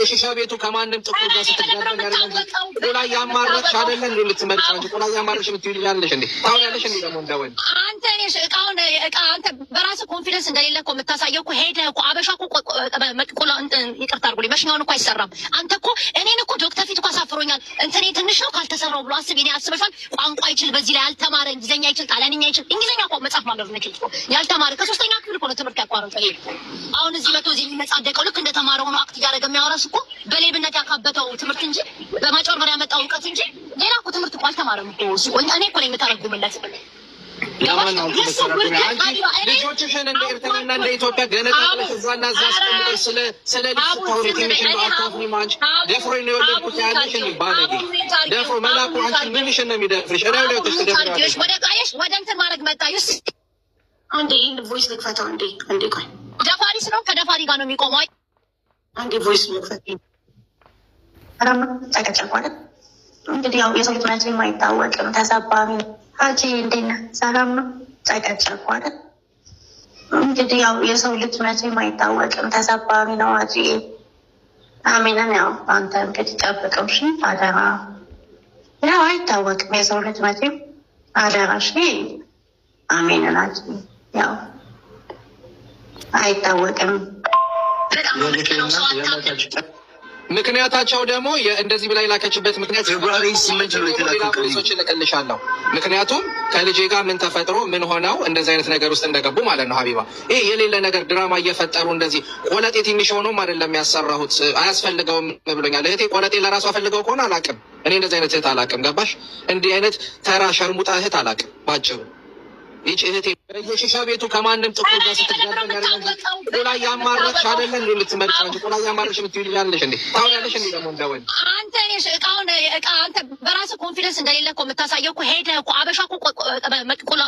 የሺሻ ቤቱ ከማንም ጥቁር ጋር ስትጋደም ያለ ቁላ ያማረች አይደለ እንዴ? ልትመርጫ እንጂ ቁላ ያማረች ምትይል ያለሽ እንዴ? ታውን ያለሽ እንዴ? ደግሞ እንደወል አንተ ነሽ እቃውን አንተ በራስህ ኮንፊደንስ እንደሌለ እኮ የምታሳየው እኮ ሄደህ እኮ አበሻ እኮ ቁላ ይቅርታ አድርጉልኝ መሽኛውን እኮ አይሰራም። አንተ እኮ እኔን እኮ ዶክተር ፊት እኮ አሳፍሮኛል። እንትኔ ትንሽ ነው ካልተሰራው ብሎ አስብ። እኔ አስበሻል። ቋንቋ ይችል በዚህ ላይ ያልተማረ እንግሊዝኛ ይችል ጣሊያንኛ ይችል እንግሊዝኛ እኮ መጻፍ ማንበብ ነው ይችል ያልተማረ ከሶስተኛ ክፍል እኮ ነው ትምህርት ያቋረጠ። ይሄ አሁን እዚህ መቶ እዚህ የሚመጻደቀው ልክ እንደተማረ ሆኖ አክት እያደረገ የሚያወራስ እኮ በሌብነት ያካበተው ትምህርት እንጂ በማጭበርበር ያመጣው እውቀት እንጂ ሌላ እኮ ትምህርት እኮ አልተማረም እኮ እሱ። እኔ እኮ ነኝ የምተረጉምለት። ልጆችሽን እንደ ኤርትራና እንደ ኢትዮጵያ ገነጣጥለሽ እዛና እዛ አስቀምጠሽ ስለ ልጅ ስታወሪ ትንሽ እንደው አታፍሪም አንቺ? ደፍሮኝ ነው የወለድኩት ያለሽ እንዴ? ባለጌ ደፍሮ መላኩ አንቺ ምንሽን ነው የሚደፍርሽ? እኔ ወደ ተሽ ተደፍራለሽ። ወደ እንትን ማድረግ መጣዩስ አንዴ ቮይስ ልክፈተው እንዴ? እንዴ ቆይ ደፋሪ ስለሆንክ ከደፋሪ ጋር ነው የሚቆመው። አንዴ ቮይስ ልክፈተው። አራም ተቀጨቋለ እንግዲህ ያው የሰው ልጅ መቼም አይታወቅም። ተሰባሪ አጂ እንዴት ነህ? ሰላም ነው? ተቀጨቋለ እንግዲህ ያው የሰው ልጅ መቼም አይታወቅም። ተሰባሪ ነው አጂ። አሜንን ያው አንተ እንግዲህ ጠብቀው እሺ። አደራ ያው አይታወቅም የሰው ልጅ መቼም አደራ እሺ። አሜንን አጂ ያው አይታወቅም። ምክንያታቸው ደግሞ እንደዚህ ብላ የላከችበት ምክንያት ፖሊሶች እልክልሻለሁ። ምክንያቱም ከልጄ ጋር ምን ተፈጥሮ ምን ሆነው እንደዚህ አይነት ነገር ውስጥ እንደገቡ ማለት ነው። ሀቢባ ይሄ የሌለ ነገር ድራማ እየፈጠሩ እንደዚህ ቆለጤ ትንሽ ሆኖም አይደለም ያሰራሁት አያስፈልገውም ብሎኛል። እህቴ ቆለጤ ለራሱ ፈልገው ከሆነ አላውቅም። እኔ እንደዚህ አይነት እህት አላውቅም። ገባሽ? እንዲህ አይነት ተራ ሸርሙጣ እህት አላውቅም ባጭሩ። ይቺ እህቴ የሺሻ ቤቱ ከማንም ጥቁር ጋር ስትጋደም ያለ ቁላ ያማረች አይደለ እንዴ? ልትመርጫ እንጂ ቁላ ያማረች ምትይል ያለሽ እንዴ? ታውን ያለሽ እንዴ? ደግሞ እንደወል አንተ ነሽ እቃውን አንተ በራስህ ኮንፊደንስ እንደሌለ እኮ የምታሳየው እኮ ሄደህ እኮ አበሻ እኮ ቁላ